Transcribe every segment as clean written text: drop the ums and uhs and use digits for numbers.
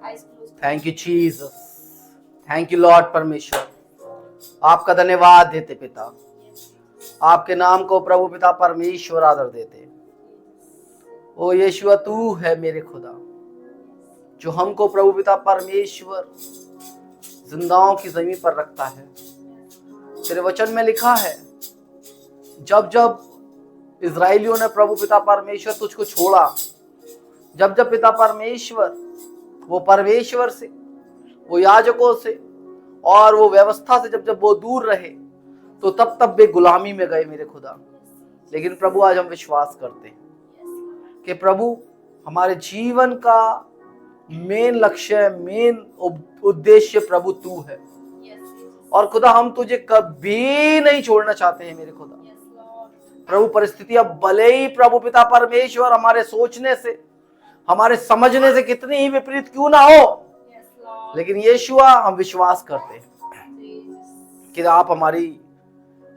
Thank you Jesus, thank you Lord परमेश्वर। आपका धन्यवाद देते पिता, आपके नाम को प्रभु पिता परमेश्वर आदर देते। ओ यीशुआ, तू है मेरे खुदा जो हमको प्रभु पिता परमेश्वर जिंदाओं की जमीन पर रखता है। तेरे वचन में लिखा है, जब जब इजराइलियों ने प्रभु पिता परमेश्वर तुझको छोड़ा, जब जब पिता परमेश्वर वो परमेश्वर से, वो याजकों से और वो व्यवस्था से जब जब वो दूर रहे, तो तब तब वे गुलामी में गए मेरे खुदा। लेकिन प्रभु आज हम विश्वास करते हैं कि प्रभु हमारे जीवन का मेन लक्ष्य, मेन उद्देश्य प्रभु तू है। और खुदा हम तुझे कभी नहीं छोड़ना चाहते हैं मेरे खुदा। प्रभु परिस्थितियां भले ही प्रभु पिता परमेश्वर हमारे सोचने से, हमारे समझने से कितनी ही विपरीत क्यों ना हो, लेकिन यीशुआ हम विश्वास करते हैं कि आप हमारी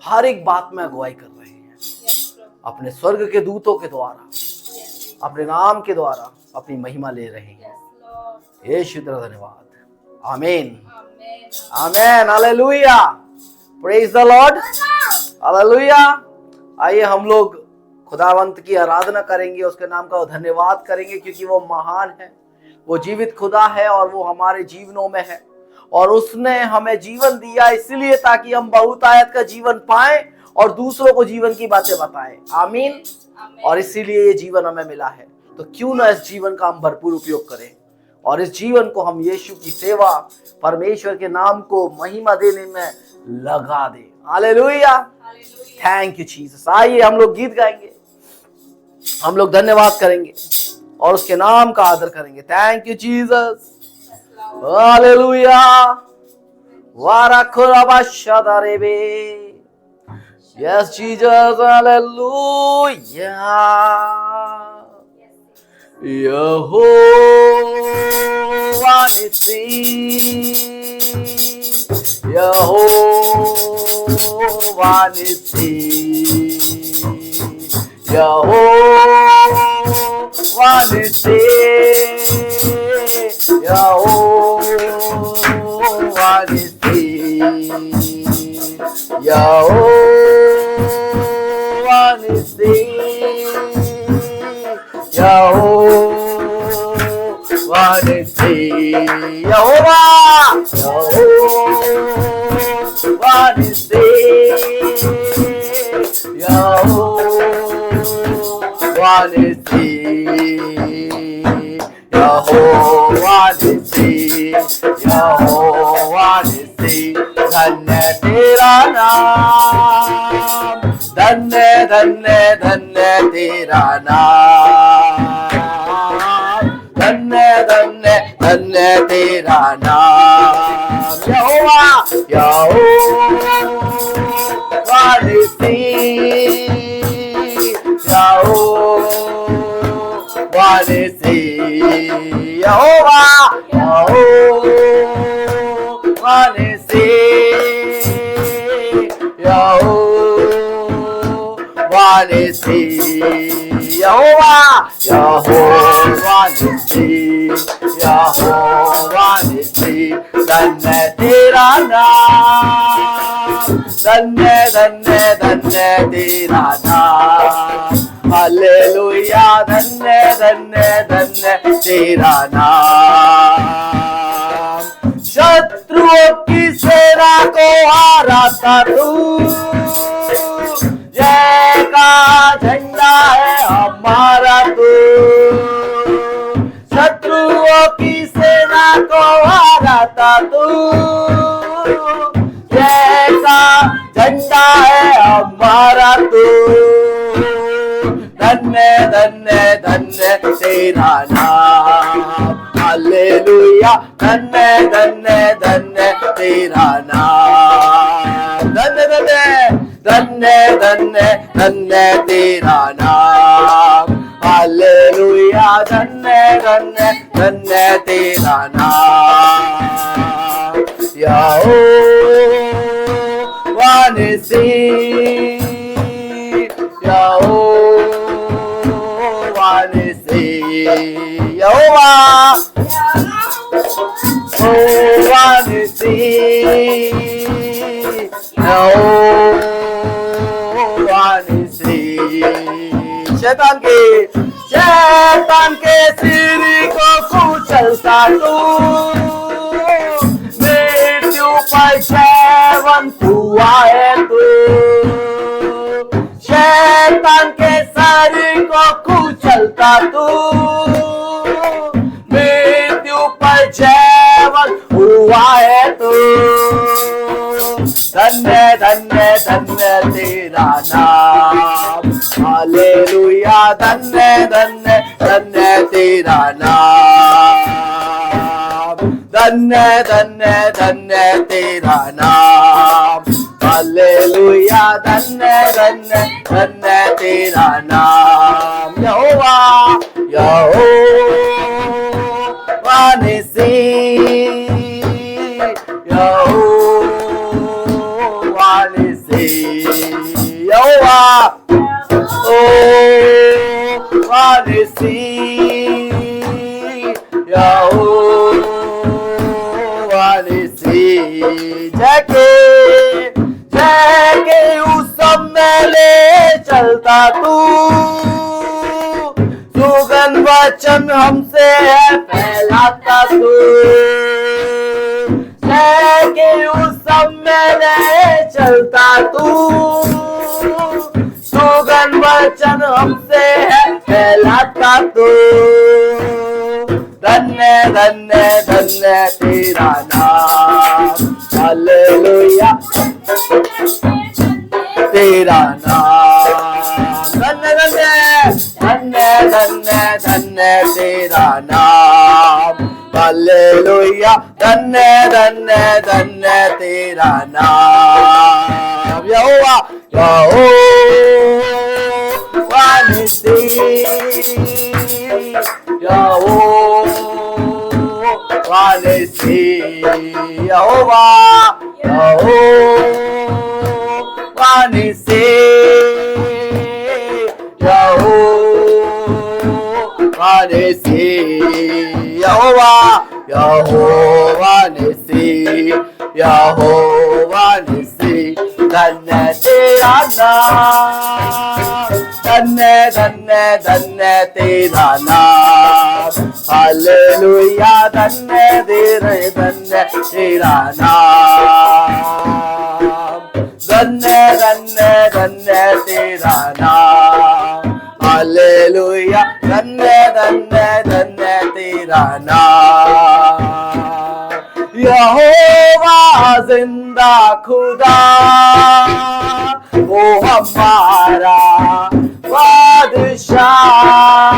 हर एक बात में अगुवाई कर रहे हैं, अपने स्वर्ग के दूतों के द्वारा, अपने नाम के द्वारा अपनी महिमा ले रहे हैं। यीशु तेरा धन्यवाद। आमीन, आमीन, hallelujah, praise the Lord, hallelujah. आइए हम लोग खुदावंत की आराधना करेंगे, उसके नाम का धन्यवाद करेंगे, क्योंकि वो महान है, वो जीवित खुदा है और वो हमारे जीवनों में है। और उसने हमें जीवन दिया इसलिए ताकि हम बहुतायत का जीवन पाएं और दूसरों को जीवन की बातें बताएं। आमीन। और इसीलिए ये जीवन हमें मिला है, तो क्यों ना इस जीवन का हम भरपूर उपयोग करें और इस जीवन को हम यीशु की सेवा, परमेश्वर के नाम को महिमा देने में लगा दें। Hallelujah, thank you Jesus. आइए हम लोग गीत गाएंगे, हम लोग धन्यवाद करेंगे और उसके नाम का आदर करेंगे। थैंक यू जीसस, हालेलुया, वाराखुराबाशादारेबे, यस जीसस, हालेलुया, यहोवा निसी, यहोवा निसी, यहोवा निसी, यहोवा निसी, यहोवा निसी, यहोवा निसी, यहोवा, यहोवा निसी, यहोवा निसी, यहोवा निसी, यहोवा निसी। धन्य तेरा नाम, धन्य धन्य धन्य तेरा नाम, धन्य धन्य धन्य तेरा नाम। यहोवा, यहोवा निसी, यहोवा निसी, यहोवा, यहोवा निसी, यहोवा निसी, यहोवा, यहोवा निसी, यहोवा निसी। धन्य तेरा नाम, धन्य धन्य धन्य तेरा नाम। हालेलुया, धन्य धन्य धन्य तेरा नाम। शत्रुओं की सेना को हराता तू, जय का झंडा है हमारा तू। शत्रुओं की सेना को हराता तू, जय का झंडा है हमारा तू। धन्य धन्य धन्य तेरा नाम। हालेलुया, धन्य धन्य धन्य तेरा नाम। धन्य धन्य धन्य धन्य धन्य तेरा नाम। हालेलुया, धन्य धन्य धन्य तेरा नाम। यहोवा निसी, यहोवा निसी, यहोवा, शैतान के सिर को कुचलता तू, मृत्यु पर जयवंत हुआ है तू। शैतान के सर को कुचलता तू, मृत्यु पर जयवंत हुआ है तू। धन्य धन्य धन्य तेरा नाम, हालेलुया। धन्य धन्य धन्य तेरा नाम, धन्य धन्य धन्य तेरा नाम, हालेलुया। धन्य धन्य धन्य तेरा नाम। यहोवा यहोवा निसी, यहोवा ओ वानिसी, यहोवा निसी। जगे उस सब में ले चलता तू, सुगंध वचन हमसे है फैलाता तू। जगे उस सब में ले चलता तू, सुगंध वचन हमसे है फैलाता तू। धन्य धन्य धन्य तेरा नाम, हालेलुया। तेरा नाम धन्य धन्य धन्य धन्य धन्य तेरा नाम, हालेलुया। धन्य धन्य धन्य तेरा नाम। यहोवा यहोवा निसी, यहोवा निसी। यहोवा यहोवा निसी, यहोवा निसी। यहोवा यहोवा निसी, यहोवा निसी। धन्य तेरा नाम, धन्य धन्य धन्य तेरा नाम, हालेलुया। धन्य धन्य तेरा नाम, धन्य धन्य धन्य तेरा नाम, हालेलुया। धन्य धन्य धन्य तेरा नाम। यहोवा जिंदा खुदा, वो हमारा बादशाह।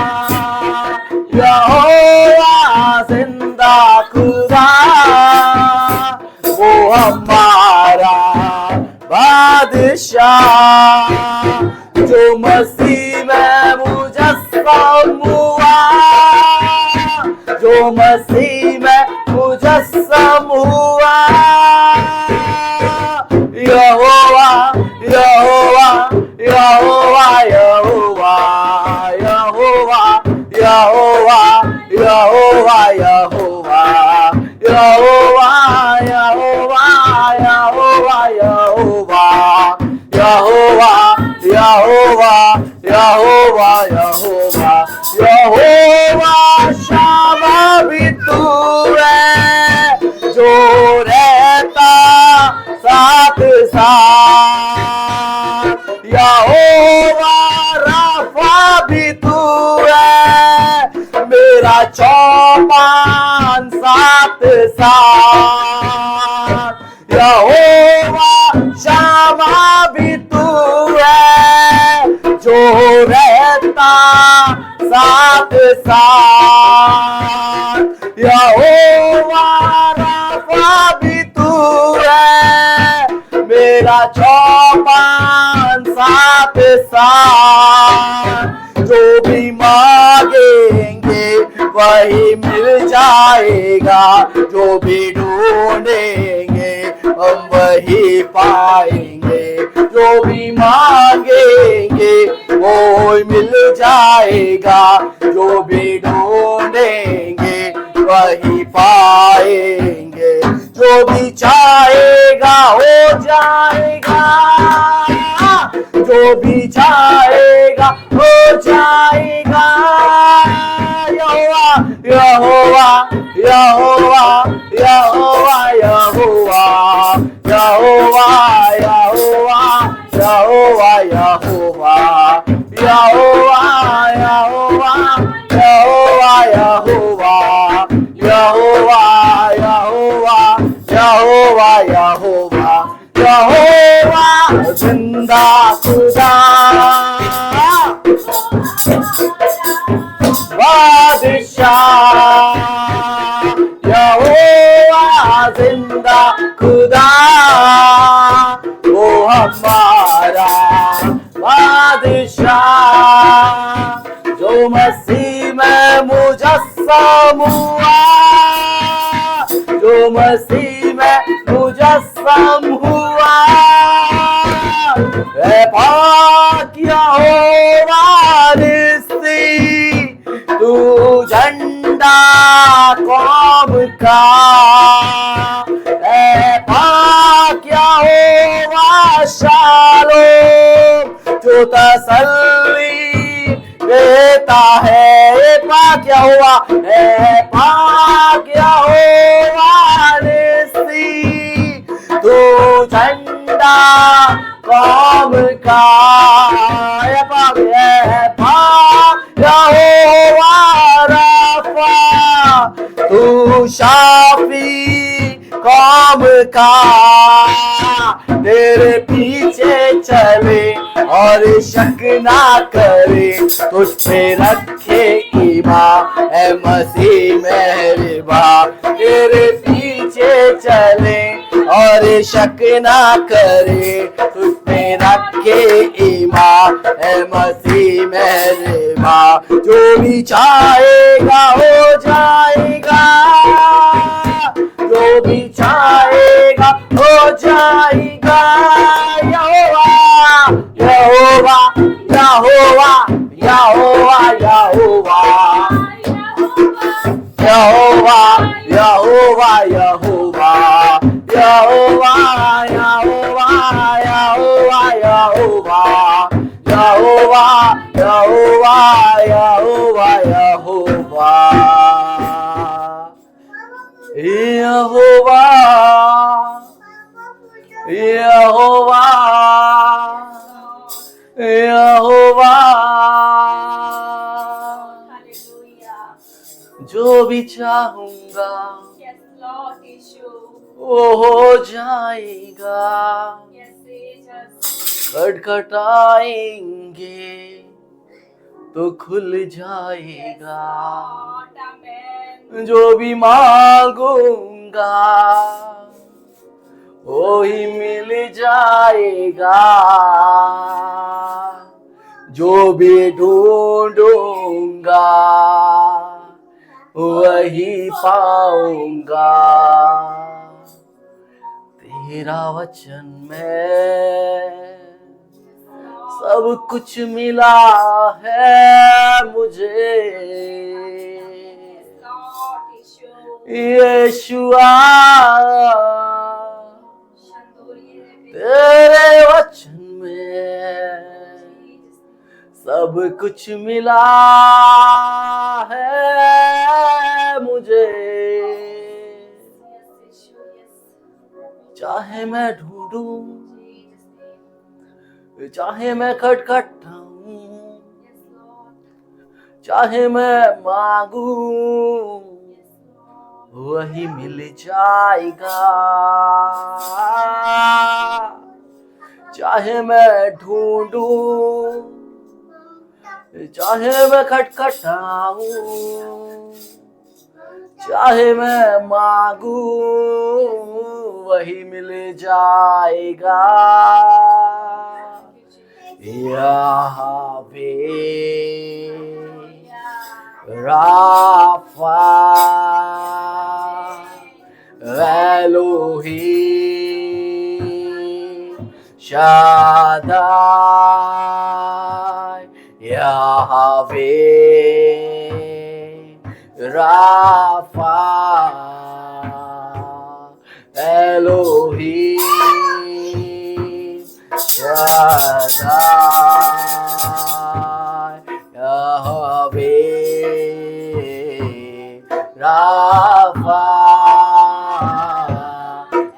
यहोवा जिंदा खुदा, वो हमारा बादशाह। जो मसीह में मुजस्सम हुआ, जो मसीह में मुजस्सम हुआ। यहोवा यहोवा यहोवा यहोवा यहोवा यहोवा यहोवा यहोवा यहोवा यहोवा यहोवा यहोवा यहोवा यहोवा यहोवा यहोवा यहोवा शामा भी तू है, जो रहता साथ साथ। यहोवा राफा भी तू है, मेरा चौपान साथ साथ। यहोवा शामा भी तू है, जो रहता साथ साथ। यहोवा राफा भी तू है, मेरा चौपान साथ साथ। जो भी मांगेंगे वही मिल जाएगा, जो भी ढूंढेंगे हम वही पाएंगे। जो भी मांगेंगे वो मिल जाएगा, जो भी ढूंढेंगे वही पाएंगे। जो भी चाहेगा हो जाएगा, जो भी चाहेगा जाएगा, हो जाएगा। यहोवा यहोवा यहोवा यहोवा यहोवा यहोवा यहोवा यहोवा यहोवा यहोवा यहोवा यहोवा यहोवा यहोवा यहोवा यहोवा यहोवा यहोवा जिंदा खुदा बादशाह यहोवा जिंदा खुदा वो हमारा बादशाह जो मसीह में मुजस्सम हुआ, जो मसीह में मुजस्सम हुआ। ऐ पाक यहोवा निस्सी तू झंडा कौम का। ऐ पाक यहोवा शालोम जो तसल्ली देता है। ऐ पाक यहोवा, ऐ पाक यहोवा निस्सी तू झंडा कौम का। ऐ पाक यहोवा रफ़ा तू शाफी कौम का। तेरे पीछे चले और शक ना करे, तुझ पे रखे ईमान ऐ मसीह मेहरबा। तेरे पीछे चले और शक ना करे, तुझ पे रखे ईमान ऐ मसीह मेहरबा। जो भी चाहेगा हो जाएगा, जो भी चाहेगा हो जाएगा। यहोवा यहोवा यहोवा यहोवा यहोवा यहोवा यहोवा यहोवा यहोवा यहोवा यहोवा यहोवा यहोवा यहोवा यहोवा यहोवा यहोवा यहोवा यहोवा। जो भी चाहूंगा वो हो जाएगा। खटखटाएंगे तो खुल जाएगा। जो भी मांगूंगा वो ही मिल जाएगा। जो भी ढूंढूंगा वही पाऊंगा। तेरा वचन में सब कुछ मिला है मुझे। यीशुआ तेरे वचन में सब कुछ मिला है मुझे। चाहे मैं ढूंढूं, चाहे मैं खटखटाऊं, चाहे मैं मांगू वही मिल जाएगा। चाहे मैं ढूंढूं, चाहे मैं खटखटाऊं, चाहे मैं मांगू वही मिल जाएगा। यहोवा राफा एलोहीम शाद्दाई। यहोवा राफा एलोहीम शाद्दाई। राफा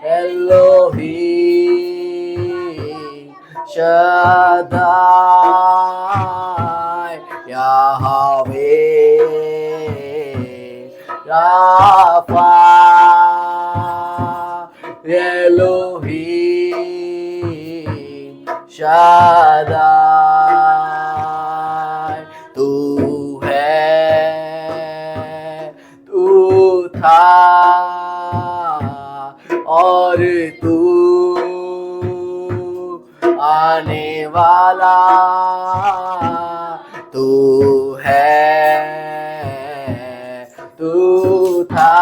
एलोहीम शद्दाई याहवे राफा एलोहीम शद्दाई तू है, तू था और तू आने वाला, तू है, तू था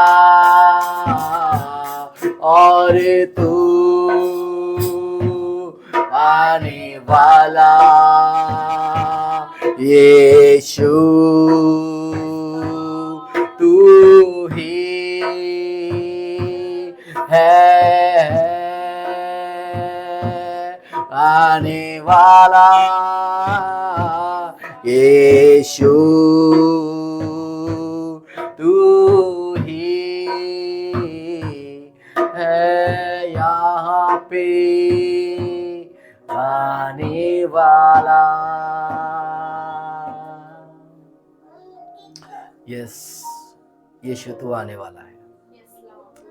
और तू आने वाला। यीशु तू ही है आने वाला। यीशु तू ही है यहाँ पे आने वाला। यस, यीशु तू आने वाला है।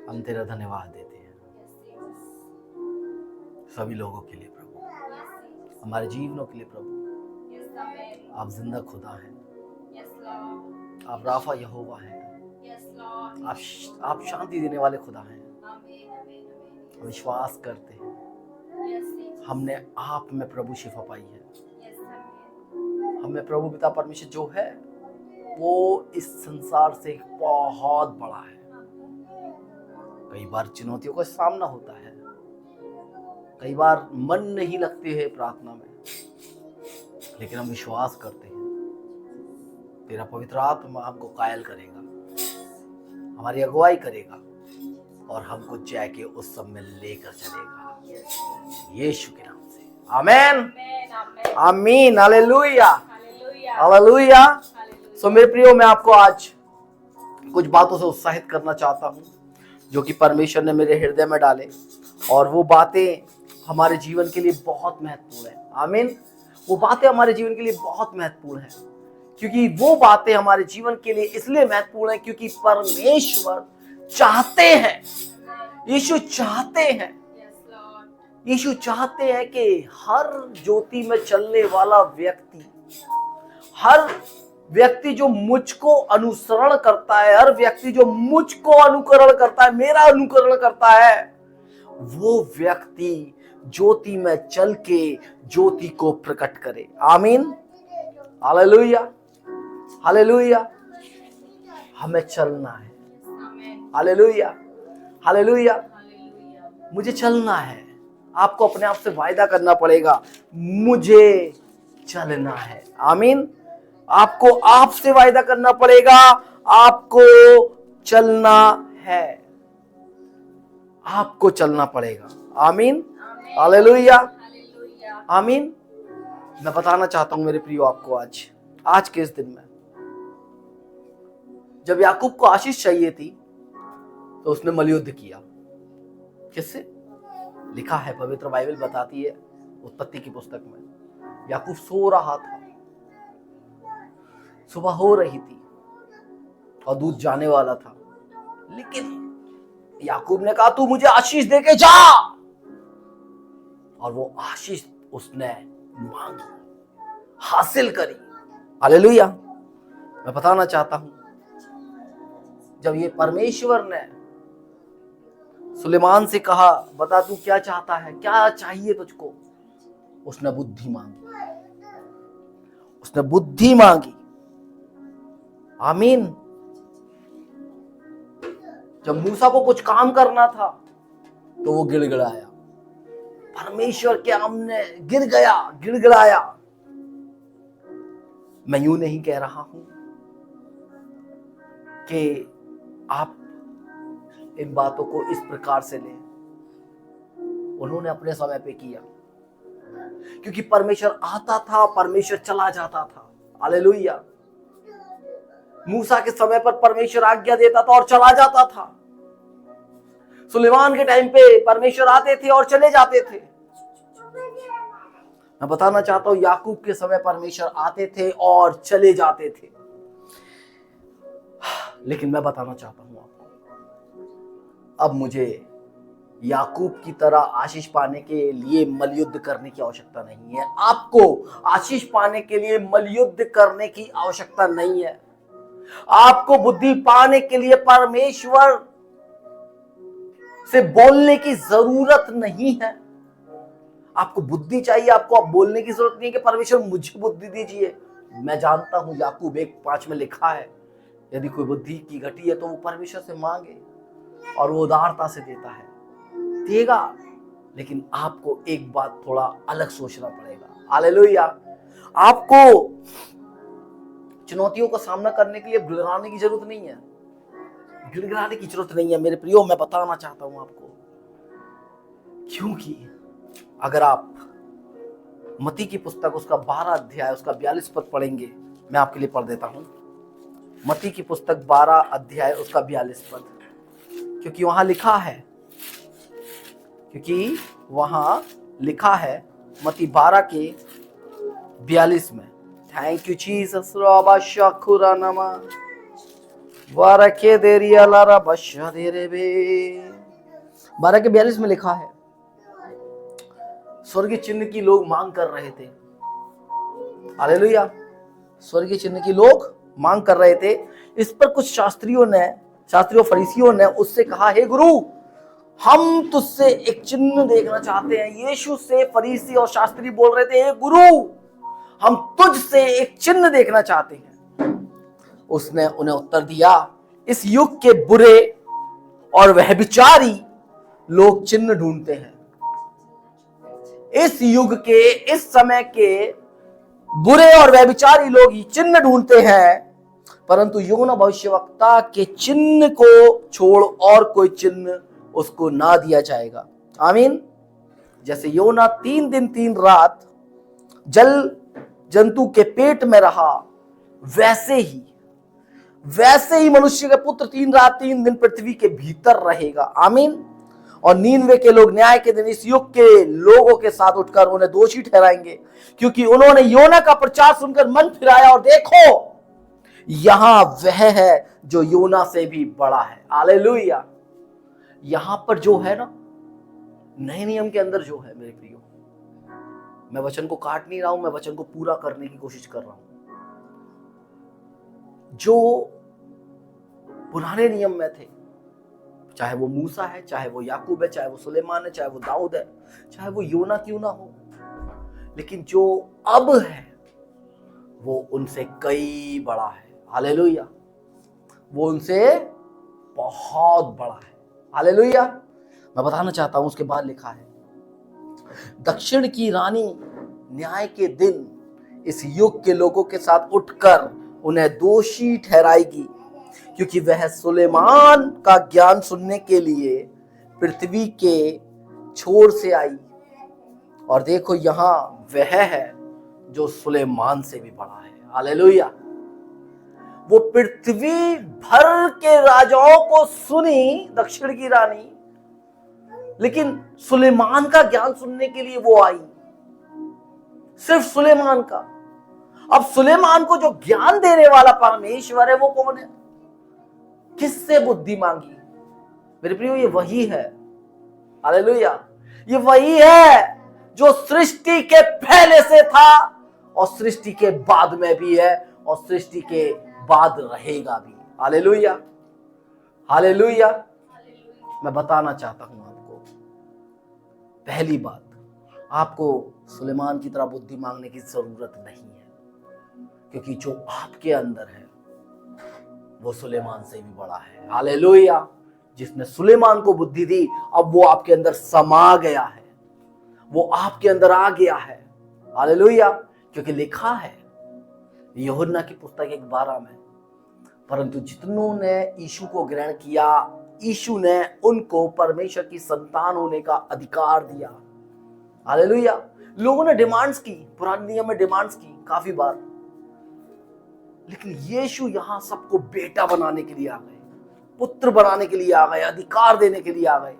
हम तेरा धन्यवाद देते हैं सभी लोगों के लिए प्रभु, हमारे जीवनों के लिए प्रभु। आप जिंदा खुदा हैं, आप राफा यहोवा हैं, आप शांति देने वाले खुदा हैं। हम विश्वास करते हैं, हमने आप में प्रभु शिफा पाई है। हमें प्रभु पिता परमेश्वर जो है वो इस संसार से बहुत बड़ा है। कई बार चुनौतियों का सामना होता है, कई बार मन नहीं लगते है प्रार्थना में, लेकिन हम विश्वास करते हैं तेरा पवित्र आत्मा हमको कायल करेगा, हमारी अगुवाई करेगा और हमको जय के उस सब में लेकर चलेगा, यीशु के नाम से। आमीन, आमीन, हालेलुया, हालेलुया। सो मेरे प्रियो, मैं आपको आज कुछ बातों से उत्साहित करना चाहता हूँ जो कि परमेश्वर ने मेरे हृदय में डाले, और वो बातें हमारे जीवन के लिए बहुत महत्वपूर्ण है। आमीन। वो बातें हमारे जीवन के लिए बहुत महत्वपूर्ण है, क्योंकि वो बातें हमारे जीवन के लिए इसलिए महत्वपूर्ण है क्योंकि परमेश्वर चाहते हैं, यीशु चाहते हैं, यीशु चाहते हैं कि हर ज्योति में चलने वाला व्यक्ति, हर व्यक्ति जो मुझको अनुसरण करता है, हर व्यक्ति जो मुझको अनुकरण करता है, मेरा अनुकरण करता है, वो व्यक्ति ज्योति में चल के ज्योति को प्रकट करे। आमीन, हालेलुया, हालेलुया। हमें चलना है, हालेलुया, हालेलुया। मुझे चलना है। आपको अपने आप से वायदा करना पड़ेगा, मुझे चलना है। आमीन। आपको आपसे वायदा करना पड़ेगा, आपको चलना है, आपको चलना पड़ेगा। आमीन, हालेलुया, आमीन। मैं बताना चाहता हूं मेरे प्रियो आपको आज के इस दिन में, जब याकूब को आशीष चाहिए थी तो उसने मलयुद्ध किया। किससे? लिखा है, पवित्र बाइबल बताती है उत्पत्ति की पुस्तक में, याकूब सो रहा था, सुबह हो रही थी और दूध जाने वाला था, लेकिन याकूब ने कहा तू मुझे आशीष दे के जा, और वो आशीष उसने मांगी, हासिल करी। हालेलुया। मैं बताना चाहता हूं, जब ये परमेश्वर ने सुलेमान से कहा बता तू क्या चाहता है, क्या चाहिए तुझको, उसने बुद्धि मांगी, उसने बुद्धि मांगी। आमीन। जब मूसा को कुछ काम करना था तो वो गिड़गिड़ाया, परमेश्वर के सामने गिर गया, गिड़गिड़ाया। मैं यूं नहीं कह रहा हूं कि आप इन बातों को इस प्रकार से लें, उन्होंने अपने समय पे किया, क्योंकि परमेश्वर आता था, परमेश्वर चला जाता था। हालेलुया। मूसा के समय पर परमेश्वर आज्ञा देता था और चला जाता था। सुलेमान के टाइम पे परमेश्वर आते थे और चले जाते थे। मैं बताना चाहता हूं याकूब के समय परमेश्वर आते थे और चले जाते थे। लेकिन मैं बताना चाहता हूं आपको, अब मुझे याकूब की तरह आशीष पाने के लिए मलयुद्ध करने की आवश्यकता नहीं है। आपको आशीष पाने के लिए मलयुद्ध करने की आवश्यकता नहीं है। आपको बुद्धि पाने के लिए परमेश्वर से बोलने की जरूरत नहीं है। आपको बुद्धि चाहिए, आपको अब बोलने की जरूरत नहीं है कि परमेश्वर मुझे बुद्धि दीजिए। मैं जानता हूं याकूब 1:5 में लिखा है, यदि कोई बुद्धि की घटी है तो वो परमेश्वर से मांगे और वो उदारता से देता है, देगा। लेकिन आपको एक बात थोड़ा अलग सोचना पड़ेगा। हालेलुया। आपको चुनौतियों का सामना करने के लिए गिड़गिड़ाने की जरूरत नहीं है। गिड़गिड़ाने की जरूरत नहीं है मेरे प्रियो, मैं बताना चाहता हूं आपको। क्योंकि अगर आप मत्ती की पुस्तक उसका 12 अध्याय उसका 42 पद पढ़ेंगे, मैं आपके लिए पढ़ देता हूं। मत्ती की पुस्तक 12 अध्याय उसका 42 पद, क्योंकि वहां लिखा है मत्ती 12 के 42 में। Thank you Jesus. रबा शकुरा नमा वारके देरिया लारा बशा दे रे बे। 12 के 42 में लिखा है, स्वर्गीय चिन्ह की लोग मांग कर रहे थे। हालेलुया। स्वर्गीय चिन्ह की लोग मांग कर रहे थे। इस पर कुछ शास्त्रियों फरीसियों ने उससे कहा, हे गुरु, हम तुझसे एक चिन्ह देखना चाहते हैं। यीशु से फरीसी और शास्त्री बोल रहे थे, हे गुरु, हम तुझसे एक चिन्ह देखना चाहते हैं। उसने उन्हें उत्तर दिया, इस युग के बुरे और व्यभिचारी लोग चिन्ह ढूंढते हैं। इस युग के, इस समय के बुरे और व्यभिचारी लोग ही चिन्ह ढूंढते हैं, परंतु योना भविष्यवक्ता के चिन्ह को छोड़ और कोई चिन्ह उसको ना दिया जाएगा। आमीन। जैसे योना 3 दिन 3 रात जल जंतु के पेट में रहा, वैसे ही मनुष्य का पुत्र 3 रात 3 दिन पृथ्वी के भीतर रहेगा। आमीन। और नीनवे के लोग न्याय के दिन इस युग के लोगों के साथ उठकर उन्हें दोषी ठहराएंगे, क्योंकि उन्होंने योना का प्रचार सुनकर मन फिराया, और देखो यहां वह है जो योना से भी बड़ा है। हालेलुया। यहां पर जो है ना, नए नियम के अंदर जो है मेरे प्रियो, मैं वचन को काट नहीं रहा हूं, मैं वचन को पूरा करने की कोशिश कर रहा हूं। जो पुराने नियम में थे, चाहे वो मूसा है, चाहे वो याकूब है, चाहे वो सुलेमान है, चाहे वो दाऊद है, चाहे वो योना क्यों ना हो, लेकिन जो अब है वो उनसे कई बड़ा है। हालेलुया। वो उनसे बहुत बड़ा है। हालेलुया। मैं बताना चाहता हूं, उसके बाद लिखा है, दक्षिण की रानी न्याय के दिन इस युग के लोगों के साथ उठकर उन्हें दोषी ठहराएगी, क्योंकि वह सुलेमान का ज्ञान सुनने के लिए पृथ्वी के छोर से आई, और देखो यहां वह है जो सुलेमान से भी बड़ा है। हालेलुया। वो पृथ्वी भर के राजाओं को सुनी, दक्षिण की रानी, लेकिन सुलेमान का ज्ञान सुनने के लिए वो आई, सिर्फ सुलेमान का। अब सुलेमान को जो ज्ञान देने वाला परमेश्वर है वो कौन है? किससे बुद्धि मांगी? मेरे प्रियो, ये वही है। हालेलुया। ये वही है जो सृष्टि के पहले से था और सृष्टि के बाद में भी है और सृष्टि के बाद रहेगा भी। हालेलुया। हालेलुया। मैं बताना चाहता हूं आपको, पहली बात, आपको सुलेमान की तरह बुद्धि मांगने की जरूरत नहीं है, क्योंकि जो आपके अंदर है वो सुलेमान से भी बड़ा है। हालेलुया। जिसने सुलेमान को बुद्धि दी, अब वो आपके अंदर समा गया है, वो आपके अंदर आ गया है। हालेलुया। क्योंकि लिखा है यूहन्ना की पुस्तक 1:12 में, परंतु जितनों ने यीशु को ग्रहण किया, यीशु ने उनको परमेश्वर की संतान होने का अधिकार दिया। हालेलुया। लोगों ने डिमांड्स की, पुराने नियम में डिमांड्स की काफी बार, लेकिन यीशु यहां सबको बेटा बनाने के लिए आ गए, पुत्र बनाने के लिए आ गए, अधिकार देने के लिए आ गए।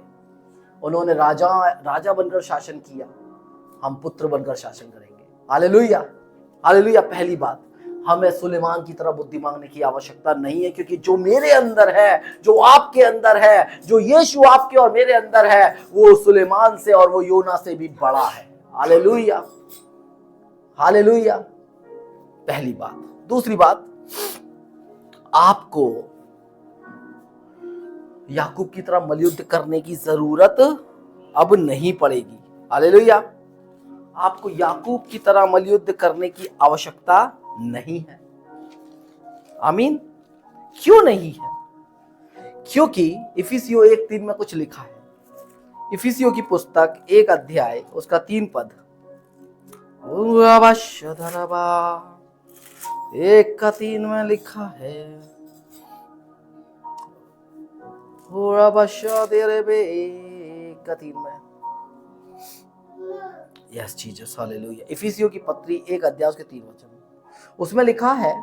उन्होंने राजा बनकर शासन किया, हम पुत्र बनकर शासन करेंगे। Hallelujah, hallelujah. पहली बात, हमें सुलेमान की तरह बुद्धि मांगने की आवश्यकता नहीं है, क्योंकि जो मेरे अंदर है, जो आपके अंदर है, जो यीशु आपके और मेरे अंदर है, वो सुलेमान से और वो योना से भी बड़ा है। Hallelujah, hallelujah. पहली बात। दूसरी बात, आपको याकूब की तरह मलयुद्ध करने की जरूरत अब नहीं पड़ेगी। हालेलुया। आपको याकूब की तरह मलयुद्ध करने की आवश्यकता नहीं है। आमीन। क्यों नहीं है? क्योंकि इफिसियों 1:3 में कुछ लिखा है। इफिसियों की पुस्तक 1 अध्याय उसका 3 पद, 1:3 में लिखा है, 1:3 में, यस जीसस, हालेलुया। इफिसियों की पत्री 1 अध्याय उसके 3 वचन, उसमें लिखा है,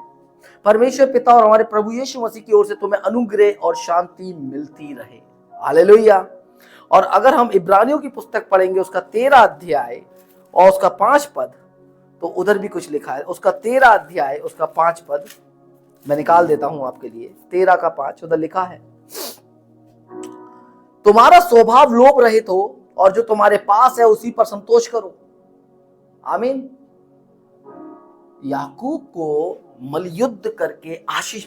परमेश्वर पिता और हमारे प्रभु यीशु मसीह की ओर से तुम्हें अनुग्रह और शांति मिलती रहे। हालेलुया। और अगर हम इब्रानियों की पुस्तक पढ़ेंगे उसका 13 अध्याय और उसका 5 पद, तो उधर भी कुछ लिखा है। उसका 13 अध्याय उसका 5 पद मैं निकाल देता हूं आपके लिए। 13 का 5 उधर लिखा है, तुम्हारा स्वभाव लोभ रहित हो और जो तुम्हारे पास है उसी पर संतोष करो। आमीन। याकूब को मलयुद्ध करके आशीष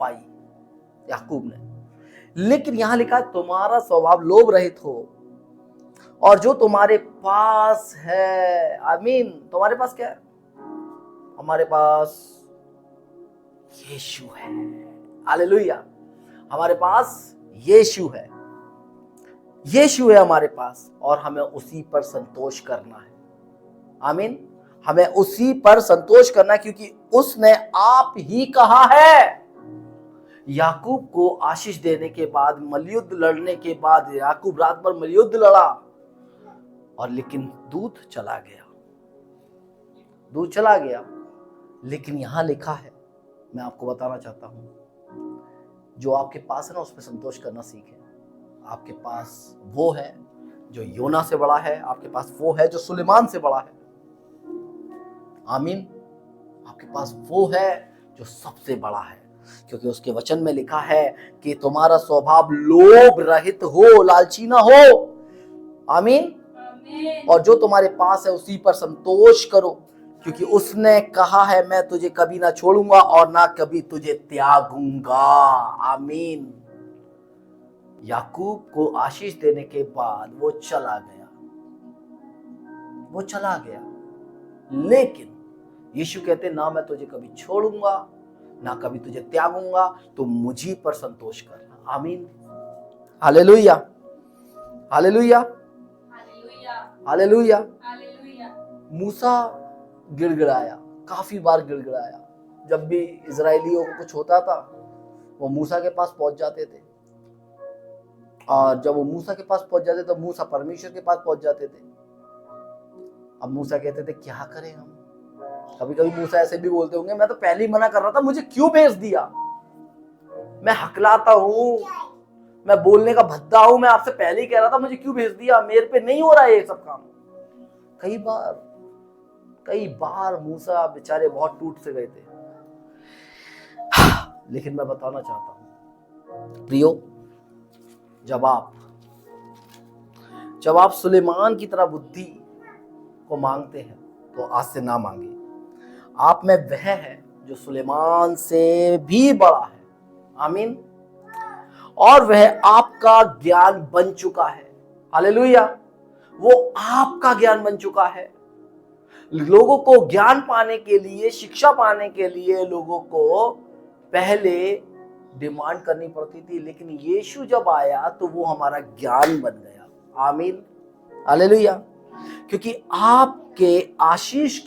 पाई याकूब ने, लेकिन यहां लिखा है तुम्हारा स्वभाव लोभ रहित हो और जो तुम्हारे पास है। आमीन। तुम्हारे पास क्या है? हमारे पास यीशु है। हालेलुया। हमारे पास यीशु है, यीशु है हमारे पास, और हमें उसी पर संतोष करना है। आमीन। हमें उसी पर संतोष करना, क्योंकि उसने आप ही कहा है। याकूब को आशीष देने के बाद, मलयुद्ध लड़ने के बाद, याकूब रात भर मलयुद्ध लड़ा और लेकिन दूत चला गया, दूत चला गया। लेकिन यहां लिखा है, मैं आपको बताना चाहता हूं, जो आपके पास है ना, उस पर संतोष करना सीखें। आपके पास वो है जो योना से बड़ा है, आपके पास वो है जो सुलेमान से बड़ा है। आमीन। आपके पास वो है जो सबसे बड़ा है, क्योंकि उसके वचन में लिखा है कि तुम्हारा स्वभाव लोभ रहित हो, लालची ना हो। आमीन। और जो तुम्हारे पास है उसी पर संतोष करो, क्योंकि उसने कहा है, मैं तुझे कभी ना छोड़ूंगा और ना कभी तुझे त्यागूंगा। आमीन। याकूब को आशीष देने के बाद वो चला गया, वो चला गया, लेकिन यीशु कहते, ना मैं तुझे कभी छोड़ूंगा ना कभी तुझे त्यागूंगा, तो मुझी पर संतोष करना। आमीन। Hallelujah, hallelujah, hallelujah. मूसा गिड़गिड़ाया, काफी बार गिड़गिड़ाया। जब भी इजरायलियों को कुछ होता था, वो मूसा के पास पहुंच जाते थे, और जब वो मूसा के पास पहुंच जाते तो मूसा परमेश्वर के पास पहुंच जाते थे। अब मूसा कहते थे, क्या करें हम? कभी कभी मूसा ऐसे भी बोलते होंगे, मैं तो पहले ही मना कर रहा था, मुझे क्यों भेज दिया? मैं हकलाता हूं, मैं बोलने का भद्दा हूं, मैं आपसे पहले ही कह रहा था, मुझे क्यों भेज दिया? मेरे पे नहीं हो रहा है ये सब काम। कई बार मूसा बेचारे बहुत टूट से गए थे। लेकिन मैं बताना चाहता हूं प्रियो, जब आप सुलेमान की तरह बुद्धि को मांगते हैं, तो आज से ना मांगे। आप में वह है जो सुलेमान से भी बड़ा है। आमीन। और वह आपका ज्ञान बन चुका है। हालेलुया। वो आपका ज्ञान बन चुका है। लोगों को ज्ञान पाने के लिए, शिक्षा पाने के लिए लोगों को पहले डिमांड करनी पड़ती थी, लेकिन यीशु जब आया तो वो हमारा ज्ञान बन गया। आमीन। हालेलुया। क्योंकि आपकी आशीष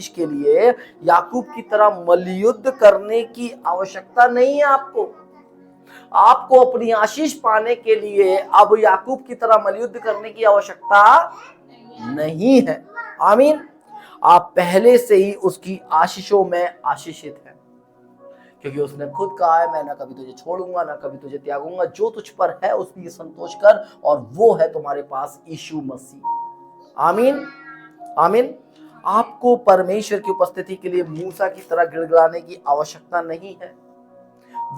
के लिए याकूब की तरह मलयुद्ध करने की आवश्यकता नहीं है। आपको अपनी आशीष पाने के लिए अब याकूब की तरह मलयुद्ध करने की आवश्यकता नहीं है। आमीन। आप पहले से ही उसकी आशीषों में आशीषित हैं, क्योंकि उसने खुद कहा है, मैं ना कभी तुझे छोड़ूंगा ना कभी तुझे त्यागूंगा, जो तुझ पर है उस पर संतोष कर, और वो है तुम्हारे पास यीशु मसीह। आमीन आमीन। आपको परमेश्वर की उपस्थिति के लिए मूसा की तरह गिड़गिड़ाने की आवश्यकता नहीं है।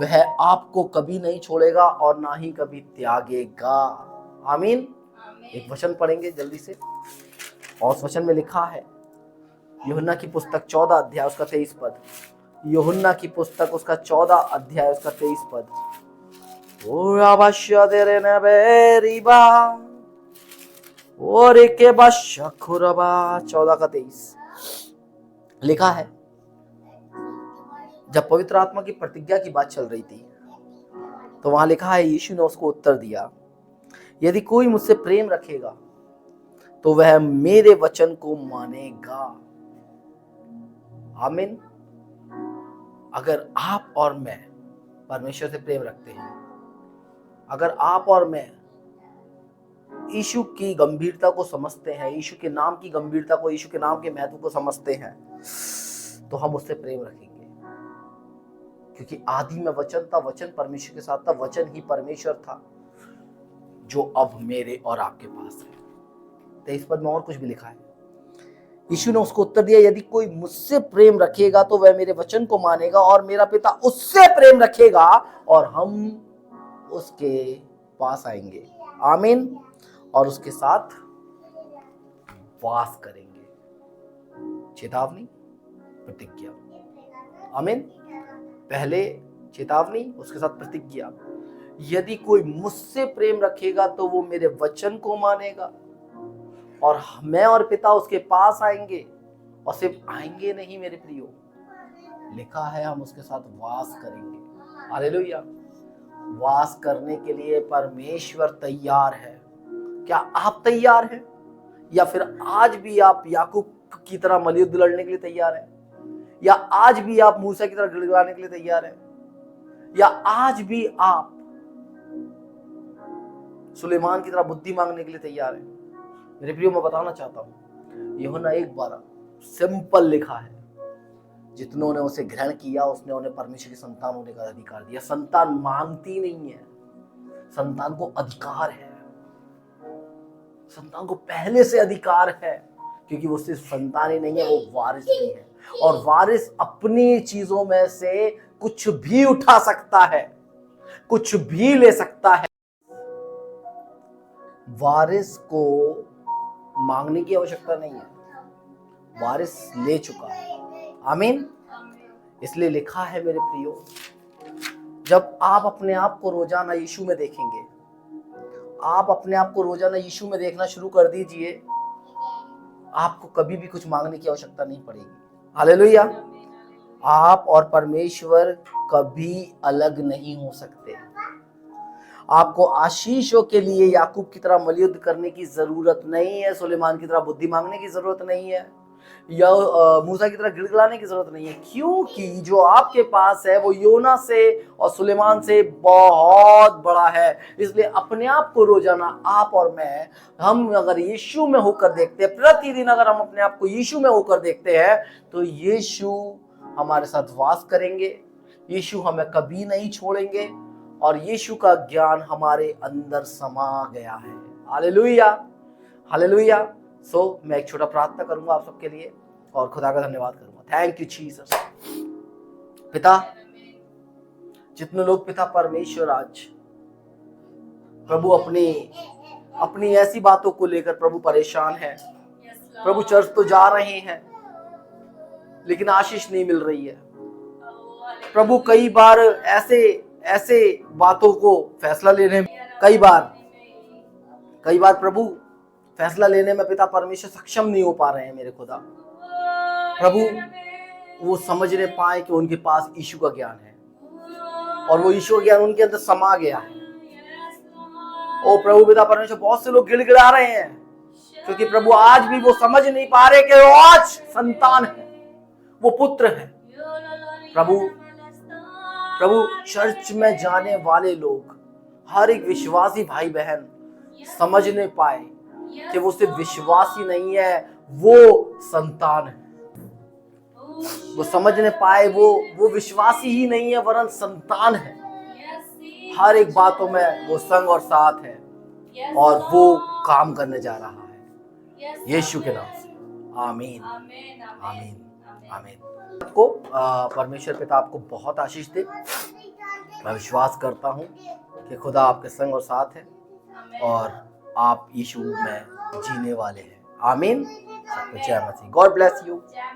वह आपको कभी नहीं छोड़ेगा और ना ही कभी त्यागेगा। आमीन। एक वचन पढ़ेंगे जल्दी से, और उस वचन में लिखा है यूहन्ना की पुस्तक 14 अध्याय उसका 23 पद। यूहन्ना की पुस्तक उसका 14 अध्याय उसका 23 पद। 14 का 23 लिखा है। जब पवित्र आत्मा की प्रतिज्ञा की बात चल रही थी तो वहां लिखा है, यीशु ने उसको उत्तर दिया, यदि कोई मुझसे प्रेम रखेगा तो वह मेरे वचन को मानेगा। आमीन। अगर आप और मैं परमेश्वर से प्रेम रखते हैं, अगर आप और मैं यीशु की गंभीरता को समझते हैं, यीशु के नाम की गंभीरता को, यीशु के नाम के महत्व को समझते हैं, तो हम उससे प्रेम रखेंगे। क्योंकि आदि में वचन था, वचन परमेश्वर के साथ था, वचन ही परमेश्वर था, जो अब मेरे और आपके पास है। 23 पद में और कुछ भी लिखा है। यीशु ने उसको उत्तर दिया, यदि कोई मुझसे प्रेम रखेगा तो वह मेरे वचन को मानेगा, और मेरा पिता उससे प्रेम रखेगा और हम उसके पास आएंगे। आमीन। और उसके साथ वास करेंगे। चेतावनी, प्रतिज्ञा। आमीन। पहले चेतावनी, उसके साथ प्रतिज्ञा। यदि कोई मुझसे प्रेम रखेगा तो वो मेरे वचन को मानेगा, और मैं और पिता उसके पास आएंगे, और सिर्फ आएंगे नहीं मेरे प्रियो, लिखा है हम उसके साथ वास करेंगे। हालेलुया। वास करने के लिए परमेश्वर तैयार है। क्या आप तैयार हैं? या फिर आज भी आप याकूब की तरह मलयुद्ध लड़ने के लिए तैयार हैं? या आज भी आप मूसा की तरह गिड़गिड़ाने के लिए तैयार हैं? या आज भी आप सुलेमान की तरह बुद्धि मांगने के लिए तैयार हैं? मेरे प्रियो, मैं बताना चाहता हूं, यूहन्ना 1:12 सिंपल लिखा है, जितनों ने उसे ग्रहण किया उसने उन्हें परमेश्वर की संतान होने का अधिकार दिया। संतान मांगती नहीं है, संतान को अधिकार है। संतान को पहले से अधिकार है, क्योंकि वो सिर्फ संतान ही नहीं है, वो वारिस भी है। और वारिस अपनी चीजों में से कुछ भी उठा सकता है, कुछ भी ले सकता है। वारिस को मांगने की आवश्यकता नहीं है, वारिस ले चुका है। आमीन। इसलिए लिखा है मेरे प्रियो, जब आप अपने आप को रोजाना यीशु में देखेंगे, आप अपने आप को रोजाना यीशु में देखना शुरू कर दीजिए, आपको कभी भी कुछ मांगने की आवश्यकता नहीं पड़ेगी। हालेलुया। आप और परमेश्वर कभी अलग नहीं हो सकते। आपको आशीषों के लिए याकूब की तरह मलयुद्ध करने की जरूरत नहीं है, सुलेमान की तरह बुद्धि मांगने की जरूरत नहीं है, या मूसा की तरह गिड़गिड़ाने की जरूरत नहीं है, क्योंकि जो आपके पास है वो योना से और सुलेमान से बहुत बड़ा है। इसलिए अपने आप को रोजाना आप और मैं, हम अगर यीशु में होकर देखते हैं, प्रतिदिन अगर हम अपने आप को यीशु में होकर देखते हैं, तो यीशु हमारे साथ वास करेंगे, यीशु हमें कभी नहीं छोड़ेंगे, और यीशु का ज्ञान हमारे अंदर समा गया है। Hallelujah hallelujah. सो मैं एक छोटा प्रार्थना करूंगा आप सबके लिए और खुदा का धन्यवाद करूंगा। Thank you Jesus. पिता, जितने लोग पिता परमेश्वर आज प्रभु अपनी ऐसी बातों को लेकर प्रभु परेशान है, प्रभु चर्च तो जा रहे हैं लेकिन आशीष नहीं मिल रही है। प्रभु कई बार ऐसे बातों को फैसला लेने में कई बार प्रभु फैसला लेने में पिता परमेश्वर सक्षम नहीं हो पा रहे हैं मेरे खुदा। प्रभु वो समझने पाए कि उनके पास यीशु का ज्ञान है, और वो यीशु का ज्ञान उनके अंदर समा गया है। ओ प्रभु पिता परमेश्वर, बहुत से लोग गिड़गिड़ा रहे हैं क्योंकि प्रभु आज भी वो समझ नहीं पा रहे कि वो आज संतान है, वो पुत्र है। प्रभु चर्च में जाने वाले लोग, हर एक विश्वासी भाई बहन समझने पाए कि वो सिर्फ विश्वासी नहीं है, वो संतान है। वो समझ नहीं पाए, वो विश्वासी ही नहीं है वरन संतान है। हर एक बातों में वो संग और साथ है और वो काम करने जा रहा है यीशु के नाम से। आमीन आमीन आमीन। आपको परमेश्वर पिता आपको बहुत आशीष दे। मैं विश्वास करता हूँ कि खुदा आपके संग और साथ है और आप यीशु में जीने वाले हैं। आमीन। जय मसीह। God bless you.